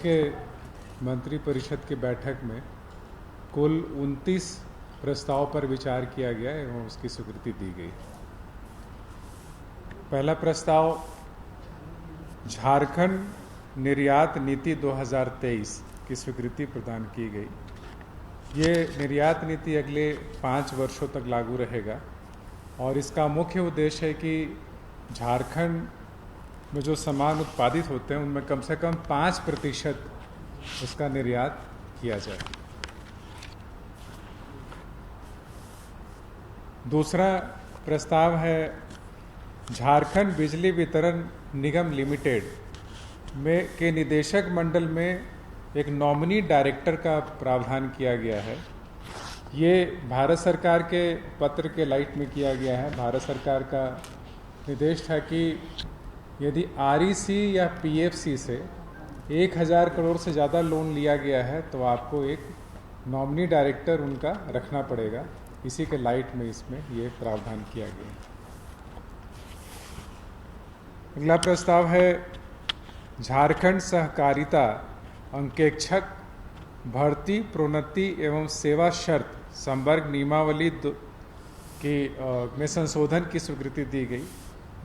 के मंत्रिपरिषद की बैठक में कुल 29 प्रस्ताव पर विचार किया गया एवं उसकी स्वीकृति दी गई। पहला प्रस्ताव झारखंड निर्यात नीति 2023 की स्वीकृति प्रदान की गई। ये निर्यात नीति अगले 5 वर्षों तक लागू रहेगा और इसका मुख्य उद्देश्य है कि झारखंड में जो सामान उत्पादित होते हैं उनमें कम से कम 5% उसका निर्यात किया जाए। दूसरा प्रस्ताव है झारखंड बिजली वितरण निगम लिमिटेड में के निदेशक मंडल में एक नॉमिनी डायरेक्टर का प्रावधान किया गया है। ये भारत सरकार के पत्र के लाइट में किया गया है। भारत सरकार का निर्देश था कि यदि REC या PFC से 1000 करोड़ से ज़्यादा लोन लिया गया है तो आपको एक नॉमिनी डायरेक्टर उनका रखना पड़ेगा। इसी के लाइट में इसमें ये प्रावधान किया गया। अगला प्रस्ताव है झारखंड सहकारिता अंकेक्षक भर्ती प्रोन्नति एवं सेवा शर्त संवर्ग नियमावली में संशोधन की स्वीकृति दी गई।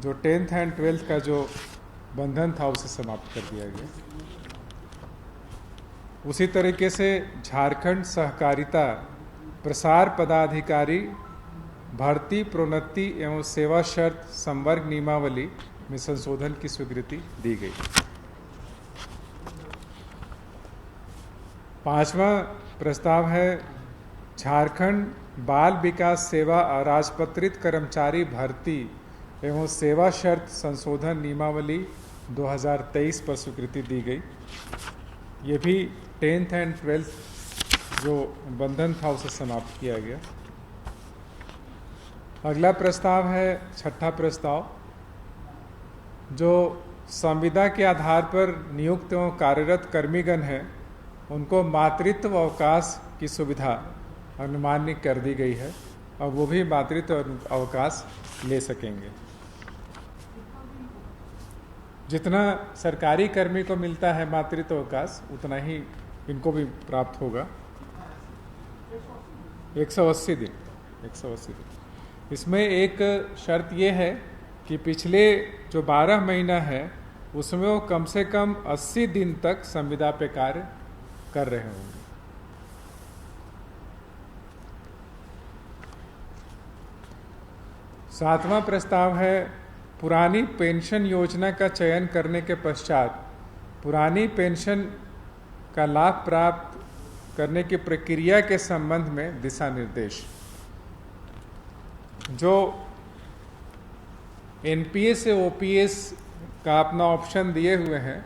जो 10th एंड 12th का जो बंधन था उसे समाप्त कर दिया गया। उसी तरीके से झारखंड सहकारिता प्रसार पदाधिकारी भर्ती प्रोन्नति एवं सेवा शर्त संवर्ग नियमावली में संशोधन की स्वीकृति दी गई। पांचवा प्रस्ताव है झारखंड बाल विकास सेवा अराजपत्रित कर्मचारी भर्ती एवं सेवा शर्त संशोधन नियमावली 2023 पर स्वीकृति दी गई। ये भी 10th एंड 12th जो बंधन था उसे समाप्त किया गया। अगला प्रस्ताव है छठा प्रस्ताव, जो संविदा के आधार पर नियुक्त एवं कार्यरत कर्मीगण हैं उनको मातृत्व अवकाश की सुविधा अनुमान्य कर दी गई है और वो भी मातृत्व अवकाश ले सकेंगे। जितना सरकारी कर्मी को मिलता है मातृत्व अवकाश उतना ही इनको भी प्राप्त होगा। 180 दिन। इसमें एक शर्त ये है कि पिछले जो 12 महीना है उसमें वो कम से कम 80 दिन तक संविदा पे कार्य कर रहे होंगे। सातवां प्रस्ताव है पुरानी पेंशन योजना का चयन करने के पश्चात पुरानी पेंशन का लाभ प्राप्त करने की प्रक्रिया के संबंध में दिशा निर्देश। जो NPS से OPS का अपना ऑप्शन दिए हुए हैं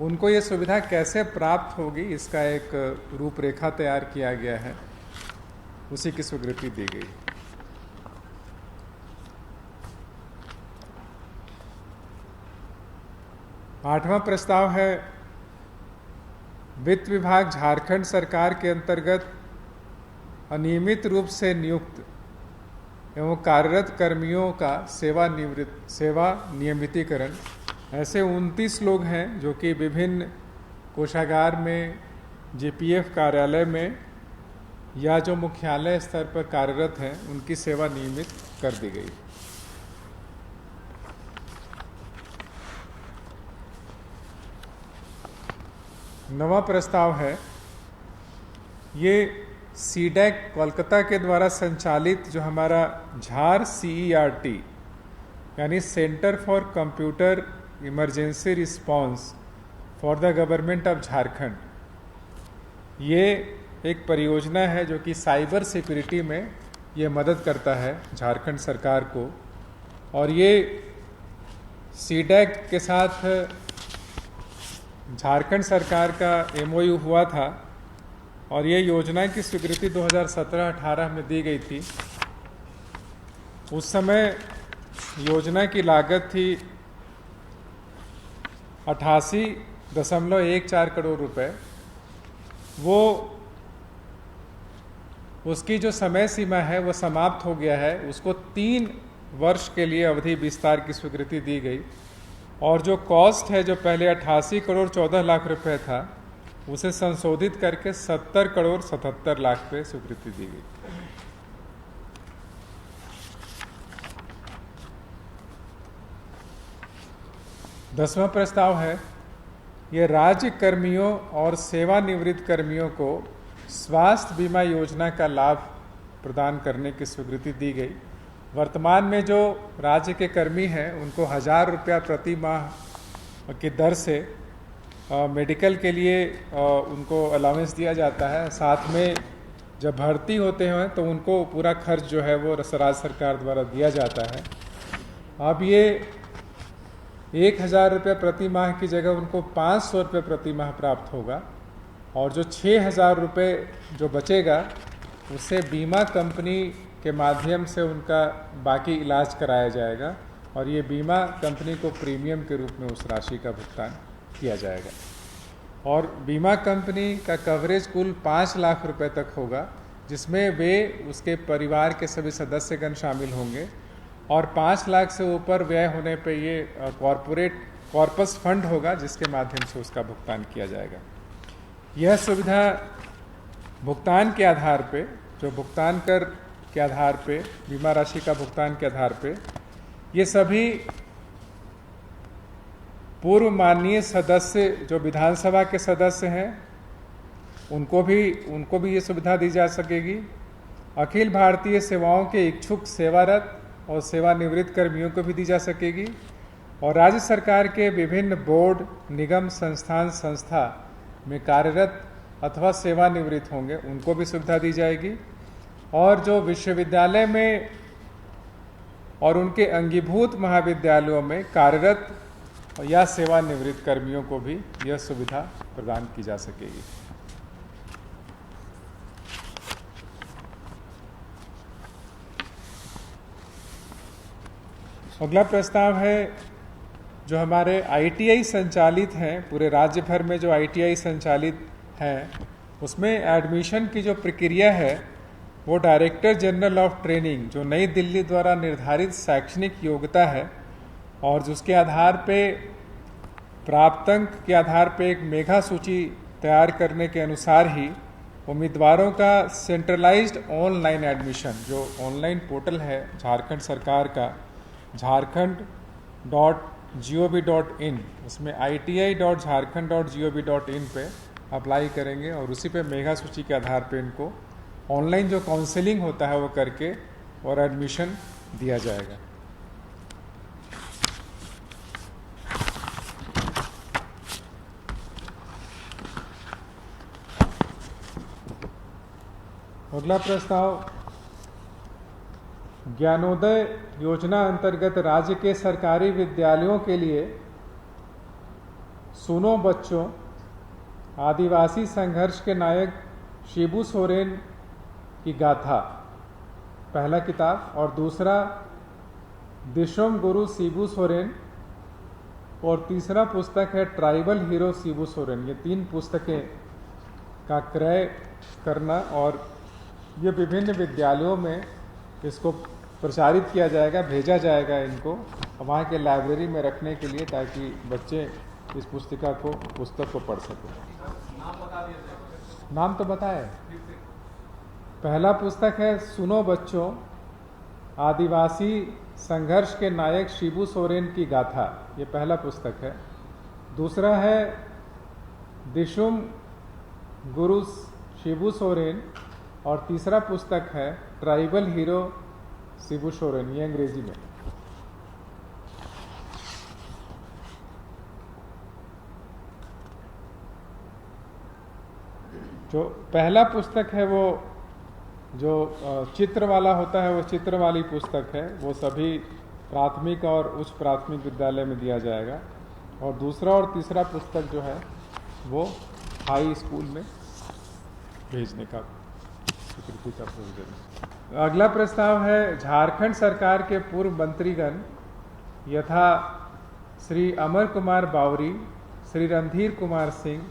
उनको ये सुविधा कैसे प्राप्त होगी इसका एक रूपरेखा तैयार किया गया है, उसी की स्वीकृति दी गई। आठवां प्रस्ताव है वित्त विभाग झारखंड सरकार के अंतर्गत अनियमित रूप से नियुक्त एवं कार्यरत कर्मियों का सेवा नियमितीकरण। ऐसे 29 लोग हैं जो कि विभिन्न कोषागार में, GPF कार्यालय में या जो मुख्यालय स्तर पर कार्यरत हैं उनकी सेवा नियमित कर दी गई। नवा प्रस्ताव है ये CDAC कोलकाता के द्वारा संचालित जो हमारा झार CERT यानी centre for computer emergency response for the government of Jharkhand, ये एक परियोजना है जो कि साइबर सिक्योरिटी में ये मदद करता है झारखंड सरकार को। और ये CDAC के साथ झारखंड सरकार का MOU हुआ था और ये योजना की स्वीकृति 2017-18 में दी गई थी। उस समय योजना की लागत थी 88.14 करोड़ रुपए। वो उसकी जो समय सीमा है वो समाप्त हो गया है। उसको 3 वर्ष के लिए अवधि विस्तार की स्वीकृति दी गई और जो कॉस्ट है, जो पहले 88 करोड़ 14 लाख रुपए था, उसे संशोधित करके 70 करोड़ 77 लाख पे स्वीकृति दी गई। दसवां प्रस्ताव है, ये राज्य कर्मियों और सेवानिवृत्त कर्मियों को स्वास्थ्य बीमा योजना का लाभ प्रदान करने की स्वीकृति दी गई। वर्तमान में जो राज्य के कर्मी हैं उनको 1000 रुपया प्रति माह की दर से मेडिकल के लिए उनको अलाउंस दिया जाता है। साथ में जब भर्ती होते हैं तो उनको पूरा खर्च जो है वो राज्य सरकार द्वारा दिया जाता है। अब ये 1000 रुपये प्रति माह की जगह उनको 500 रुपये प्रति माह प्राप्त होगा, और जो 6000 रुपये जो बचेगा उससे बीमा कंपनी के माध्यम से उनका बाकी इलाज कराया जाएगा, और ये बीमा कंपनी को प्रीमियम के रूप में उस राशि का भुगतान किया जाएगा। और बीमा कंपनी का कवरेज कुल 5 लाख रुपए तक होगा, जिसमें वे उसके परिवार के सभी सदस्यगण शामिल होंगे, और 5 लाख से ऊपर व्यय होने पे ये कॉर्पस फंड होगा जिसके माध्यम से उसका भुगतान किया जाएगा। यह सुविधा भुगतान के आधार पे, जो भुगतान कर के आधार पे, बीमा राशि का भुगतान के आधार पे, ये सभी पूर्व माननीय सदस्य जो विधानसभा के सदस्य हैं उनको भी ये सुविधा दी जा सकेगी। अखिल भारतीय सेवाओं के इच्छुक सेवारत और सेवानिवृत्त कर्मियों को भी दी जा सकेगी, और राज्य सरकार के विभिन्न बोर्ड, निगम, संस्थान, संस्था में कार्यरत अथवा सेवानिवृत्त होंगे उनको भी सुविधा दी जाएगी। और जो विश्वविद्यालय में और उनके अंगीभूत महाविद्यालयों में कार्यरत या सेवानिवृत्त कर्मियों को भी यह सुविधा प्रदान की जा सकेगी। अगला प्रस्ताव है, जो हमारे आईटीआई संचालित हैं, पूरे राज्य भर में जो आईटीआई संचालित हैं, उसमें एडमिशन की जो प्रक्रिया है वो डायरेक्टर जनरल ऑफ ट्रेनिंग, जो नई दिल्ली द्वारा निर्धारित शैक्षणिक योग्यता है और जिसके आधार पे प्राप्तांक के आधार पे एक मेघा सूची तैयार करने के अनुसार ही उम्मीदवारों का सेंट्रलाइज्ड ऑनलाइन एडमिशन, जो ऑनलाइन पोर्टल है झारखंड सरकार का, झारखंड.gov.in, उसमें iti.jharkhand.gov.in पे अप्लाई करेंगे, और उसी पे मेघा सूची के आधार पे इनको ऑनलाइन जो काउंसलिंग होता है वो करके और एडमिशन दिया जाएगा। अगला प्रस्ताव, ज्ञानोदय योजना अंतर्गत राज्य के सरकारी विद्यालयों के लिए सुनो बच्चों, आदिवासी संघर्ष के नायक शिबू सोरेन की गाथा, पहला किताब, और दूसरा दिशोम गुरु शिबू सोरेन, और तीसरा पुस्तक है ट्राइबल हीरो शिबू सोरेन। ये 3 पुस्तकें का क्रय करना, और ये विभिन्न विद्यालयों में इसको प्रचारित किया जाएगा, भेजा जाएगा इनको वहाँ के लाइब्रेरी में रखने के लिए, ताकि बच्चे इस पुस्तक को पढ़ सकें। नाम तो बताए। पहला पुस्तक है सुनो बच्चों, आदिवासी संघर्ष के नायक शिबू सोरेन की गाथा, ये पहला पुस्तक है। दूसरा है दिशुम गुरु शिबू सोरेन, और तीसरा पुस्तक है ट्राइबल हीरो शिबू सोरेन, ये अंग्रेजी में। जो पहला पुस्तक है वो जो चित्र वाला होता है, वो चित्र वाली पुस्तक है, वो सभी प्राथमिक और उच्च प्राथमिक विद्यालय में दिया जाएगा, और दूसरा और तीसरा पुस्तक जो है वो हाई स्कूल में भेजने का स्वीकृति का प्रोविजन। अगला प्रस्ताव है, झारखंड सरकार के पूर्व मंत्रीगण यथा श्री अमर कुमार बावरी, श्री रणधीर कुमार सिंह,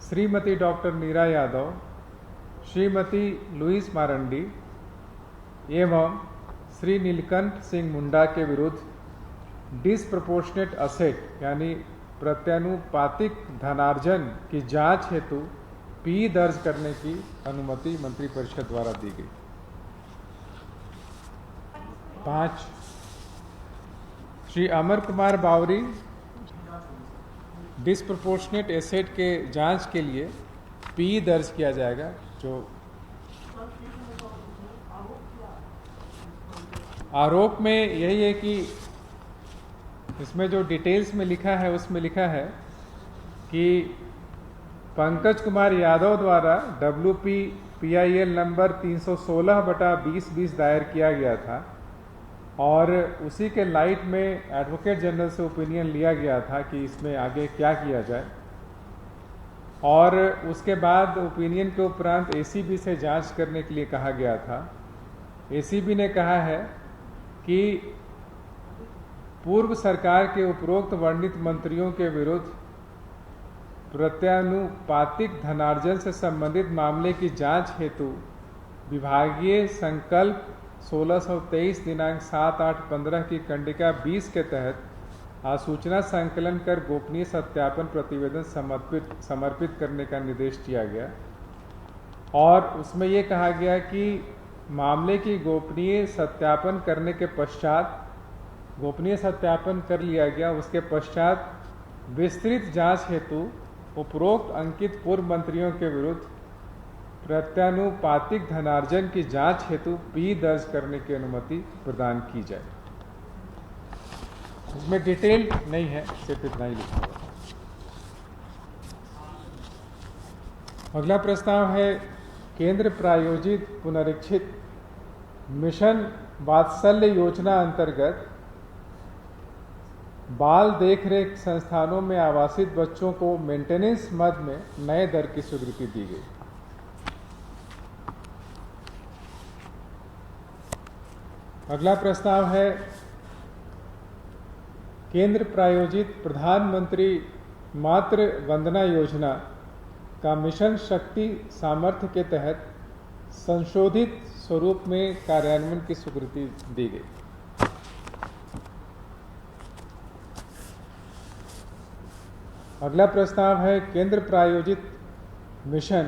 श्रीमती डॉक्टर नीरा यादव, श्रीमती लुईस मारंडी एवं श्री नीलकंठ सिंह मुंडा के विरुद्ध डिसप्रपोर्शनेट असेट यानी प्रत्यानुपातिक धनार्जन की जांच हेतु पी दर्ज करने की अनुमति मंत्रिपरिषद द्वारा दी गई। 5, श्री अमर कुमार बावरी डिसप्रपोर्शनेट एसेट के जांच के लिए पी दर्ज किया जाएगा। जो आरोप में यही है कि इसमें जो डिटेल्स में लिखा है उसमें लिखा है कि पंकज कुमार यादव द्वारा WPPIL नंबर 316/2020 दायर किया गया था और उसी के लाइट में एडवोकेट जनरल से ओपिनियन लिया गया था कि इसमें आगे क्या किया जाए और उसके बाद ओपिनियन के उपरांत ACB से जांच करने के लिए कहा गया था। ACB ने कहा है कि पूर्व सरकार के उपरोक्त वर्णित मंत्रियों के विरुद्ध प्रत्यानुपातिक धनार्जन से संबंधित मामले की जांच हेतु विभागीय संकल्प 1623 दिनांक 7/8/15 की कंडिका 20 के तहत आसूचना संकलन कर गोपनीय सत्यापन प्रतिवेदन समर्पित करने का निर्देश दिया गया और उसमें ये कहा गया कि मामले की गोपनीय सत्यापन करने के पश्चात गोपनीय सत्यापन कर लिया गया, उसके पश्चात विस्तृत जांच हेतु उपरोक्त अंकित पूर्व मंत्रियों के विरुद्ध प्रत्यानुपातिक धनार्जन की जांच हेतु पी दर्ज करने की अनुमति प्रदान की जाए। इसमें डिटेल नहीं है, सिर्फ इतना ही लिखा हुआ। अगला प्रस्ताव है केंद्र प्रायोजित पुनरीक्षित मिशन वात्सल्य योजना अंतर्गत बाल देखरेख संस्थानों में आवासित बच्चों को मेंटेनेंस मद में नए दर की स्वीकृति दी गई। अगला प्रस्ताव है केंद्र प्रायोजित प्रधानमंत्री मातृ वंदना योजना का मिशन शक्ति सामर्थ्य के तहत संशोधित स्वरूप में कार्यान्वयन की स्वीकृति दी गई। अगला प्रस्ताव है केंद्र प्रायोजित मिशन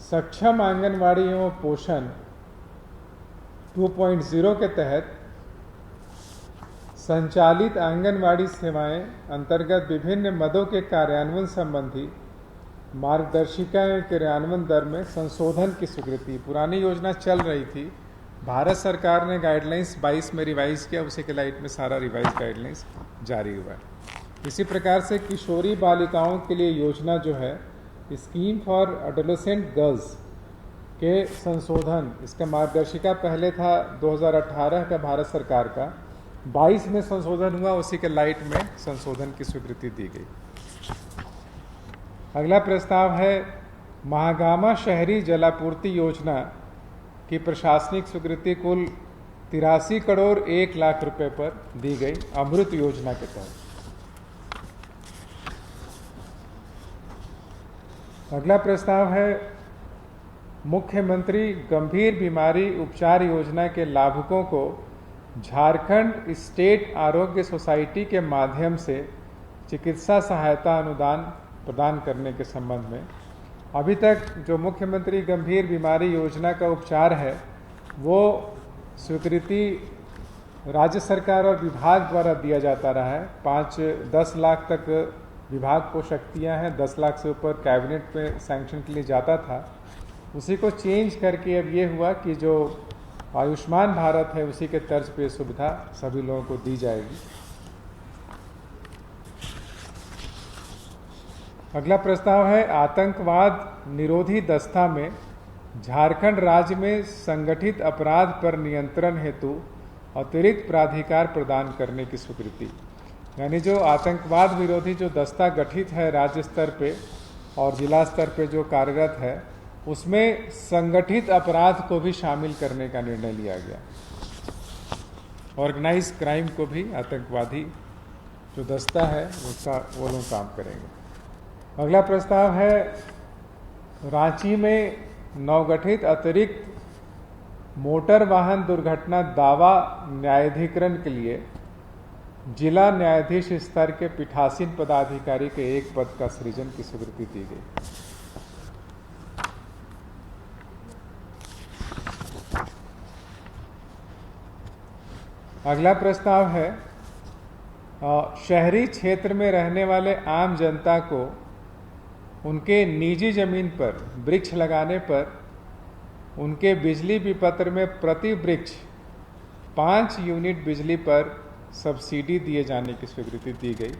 सक्षम आंगनवाड़ी एवं पोषण 2.0 के तहत संचालित आंगनवाड़ी सेवाएं अंतर्गत विभिन्न मदों के कार्यान्वयन संबंधी मार्गदर्शिका एवं कार्यान्वयन दर में संशोधन की स्वीकृति। पुरानी योजना चल रही थी, भारत सरकार ने गाइडलाइंस 22 में रिवाइज किया, उसी के लाइट में सारा रिवाइज गाइडलाइंस जारी हुआ है। इसी प्रकार से किशोरी बालिकाओं के लिए योजना जो है स्कीम फॉर एडोलेसेंट गर्ल्स के संशोधन, इसका मार्गदर्शिका पहले था 2018 का भारत सरकार का, 22 में संशोधन हुआ, उसी के लाइट में संशोधन की स्वीकृति दी गई। अगला प्रस्ताव है महागामा शहरी जलापूर्ति योजना की प्रशासनिक स्वीकृति कुल 83 करोड़ 1 लाख रुपए पर दी गई अमृत योजना के तहत। अगला प्रस्ताव है मुख्यमंत्री गंभीर बीमारी उपचार योजना के लाभुकों को झारखंड स्टेट आरोग्य सोसाइटी के माध्यम से चिकित्सा सहायता अनुदान प्रदान करने के संबंध में। अभी तक जो मुख्यमंत्री गंभीर बीमारी योजना का उपचार है वो स्वीकृति राज्य सरकार और विभाग द्वारा दिया जाता रहा है। 5-10 लाख तक विभाग को शक्तियां हैं, 10 लाख से ऊपर कैबिनेट में सैंक्शन के लिए जाता था। उसी को चेंज करके अब ये हुआ कि जो आयुष्मान भारत है उसी के तर्ज पे सुविधा सभी लोगों को दी जाएगी। अगला प्रस्ताव है आतंकवाद निरोधी दस्ता में झारखंड राज्य में संगठित अपराध पर नियंत्रण हेतु अतिरिक्त प्राधिकार प्रदान करने की स्वीकृति। यानी जो आतंकवाद विरोधी जो दस्ता गठित है राज्य स्तर पे और जिला स्तर पे जो कार्यरत है, उसमें संगठित अपराध को भी शामिल करने का निर्णय लिया गया। ऑर्गेनाइज क्राइम को भी आतंकवादी जो दस्ता है उसका वो लोग काम करेंगे। अगला प्रस्ताव है रांची में नवगठित अतिरिक्त मोटर वाहन दुर्घटना दावा न्यायाधिकरण के लिए जिला न्यायाधीश स्तर के पीठासीन पदाधिकारी के एक पद का सृजन की स्वीकृति दी गई। अगला प्रस्ताव है शहरी क्षेत्र में रहने वाले आम जनता को उनके निजी जमीन पर वृक्ष लगाने पर उनके बिजली विपत्र में प्रति वृक्ष 5 यूनिट बिजली पर सब्सिडी दिए जाने की स्वीकृति दी गई।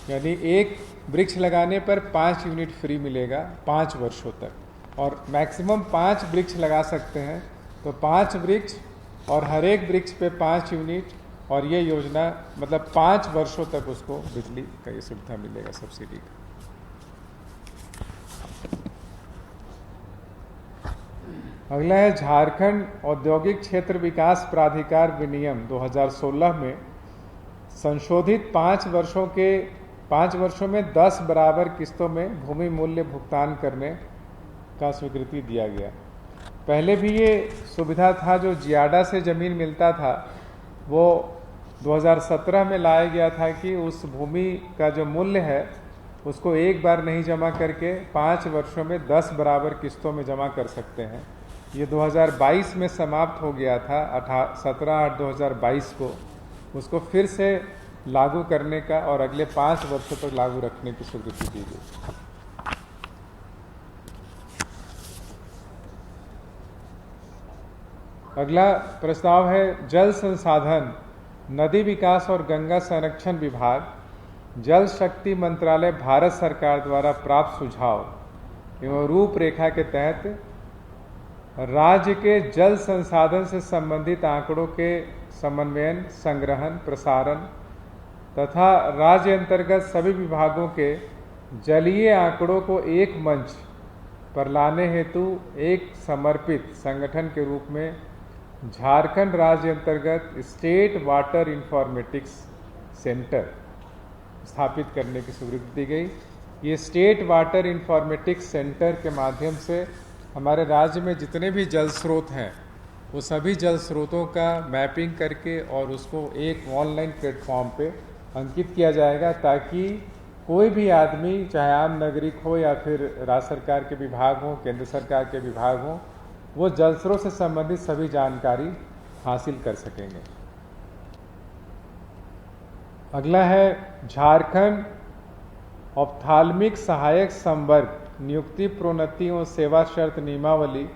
यानी एक वृक्ष लगाने पर 5 यूनिट फ्री मिलेगा 5 वर्षों तक, और मैक्सिमम 5 वृक्ष लगा सकते हैं। तो 5 वृक्ष और हर एक वृक्ष पे 5 यूनिट, और ये योजना मतलब 5 वर्षों तक उसको बिजली का ये सुविधा मिलेगा सब्सिडी का। अगला है झारखंड औद्योगिक क्षेत्र विकास प्राधिकार विनियम 2016 में संशोधित 5 वर्षों में 10 बराबर किस्तों में भूमि मूल्य भुगतान करने का स्वीकृति दिया गया। पहले भी ये सुविधा था, जो जियाडा से ज़मीन मिलता था वो 2017 में लाया गया था कि उस भूमि का जो मूल्य है उसको एक बार नहीं जमा करके 5 वर्षों में 10 बराबर किस्तों में जमा कर सकते हैं। ये 2022 में समाप्त हो गया था, 17/8/2022 को। उसको फिर से लागू करने का और अगले 5 वर्षों तक लागू रखने की स्वीकृति दी गई। अगला प्रस्ताव है जल संसाधन, नदी विकास और गंगा संरक्षण विभाग, जल शक्ति मंत्रालय भारत सरकार द्वारा प्राप्त सुझाव एवं रूपरेखा के तहत राज्य के जल संसाधन से संबंधित आंकड़ों के समन्वयन, संग्रहण, प्रसारण तथा राज्य अंतर्गत सभी विभागों के जलीय आंकड़ों को एक मंच पर लाने हेतु एक समर्पित संगठन के रूप में झारखंड राज्य अंतर्गत स्टेट वाटर इंफॉर्मेटिक्स सेंटर स्थापित करने की स्वीकृति दी गई। ये स्टेट वाटर इंफॉर्मेटिक्स सेंटर के माध्यम से हमारे राज्य में जितने भी जल स्रोत हैं वो सभी जल स्रोतों का मैपिंग करके और उसको एक ऑनलाइन प्लेटफॉर्म पे अंकित किया जाएगा, ताकि कोई भी आदमी, चाहे आम नागरिक हो या फिर राज्य सरकार के विभाग हो, केंद्र सरकार के विभाग हो, वो जल स्रोत से संबंधित सभी जानकारी हासिल कर सकेंगे। अगला है झारखंड ऑप्थाल्मिक सहायक संवर्ग नियुक्ति, प्रोन्नति एवं सेवा शर्त नियमावली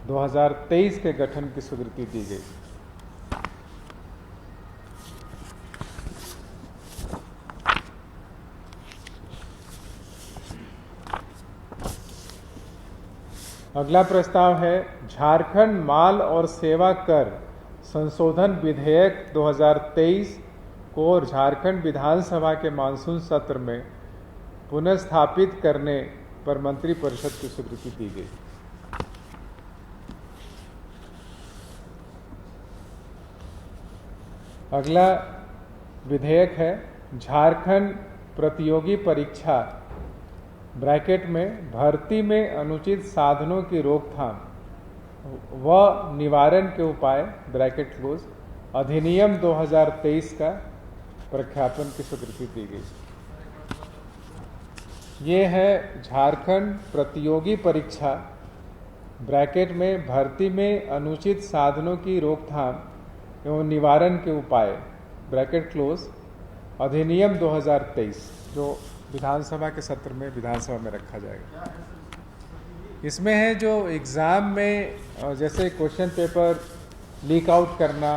2023 के गठन की स्वीकृति दी गई। अगला प्रस्ताव है झारखंड माल और सेवा कर संशोधन विधेयक 2023 को झारखंड विधानसभा के मानसून सत्र में पुनर्स्थापित करने पर मंत्रिपरिषद की स्वीकृति दी गई। अगला विधेयक है झारखंड प्रतियोगी परीक्षा ब्रैकेट में भर्ती में अनुचित साधनों की रोकथाम व निवारण के उपाय ब्रैकेट क्लोज अधिनियम 2023 का प्रख्यापन की स्वीकृति दी गई। ये है झारखंड प्रतियोगी परीक्षा ब्रैकेट में भर्ती में अनुचित साधनों की रोकथाम एवं निवारण के उपाय ब्रैकेट क्लोज अधिनियम 2023, जो विधानसभा के सत्र में विधानसभा में रखा जाएगा। इसमें है जो एग्ज़ाम में जैसे क्वेश्चन पेपर लीक आउट करना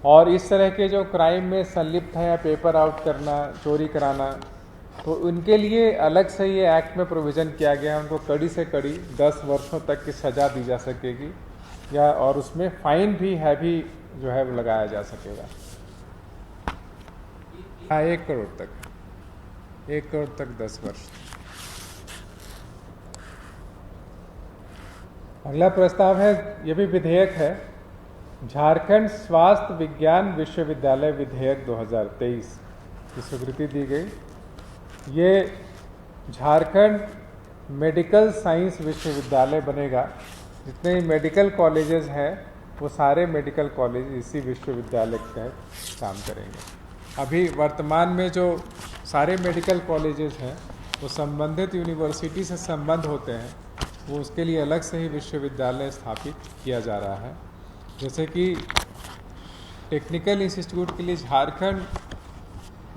और इस तरह के जो क्राइम में संलिप्त है या पेपर आउट करना, चोरी कराना, तो उनके लिए अलग से ये एक्ट में प्रोविज़न किया गया है। उनको कड़ी से कड़ी 10 वर्षों तक की सज़ा दी जा सकेगी, या और उसमें फाइन भी हैवी जो है वो लगाया जा सकेगा। हाँ, 1 करोड़ तक, 1 करोड़ तक 10 वर्ष। अगला प्रस्ताव है, ये भी विधेयक है, झारखंड स्वास्थ्य विज्ञान विश्वविद्यालय विधेयक 2023 की स्वीकृति दी गई। ये झारखंड मेडिकल साइंस विश्वविद्यालय बनेगा। जितने मेडिकल कॉलेजेस हैं वो सारे मेडिकल कॉलेज इसी विश्वविद्यालय के तहत काम करेंगे। अभी वर्तमान में जो सारे मेडिकल कॉलेजेस हैं वो संबंधित यूनिवर्सिटी से संबंध होते हैं, वो उसके लिए अलग से ही विश्वविद्यालय स्थापित किया जा रहा है। जैसे कि टेक्निकल इंस्टीट्यूट के लिए झारखंड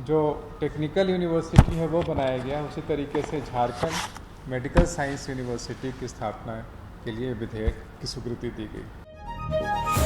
जो टेक्निकल यूनिवर्सिटी है वो बनाया गया, उसी तरीके से झारखंड मेडिकल साइंस यूनिवर्सिटी की स्थापना के लिए विधेयक की स्वीकृति दी गई।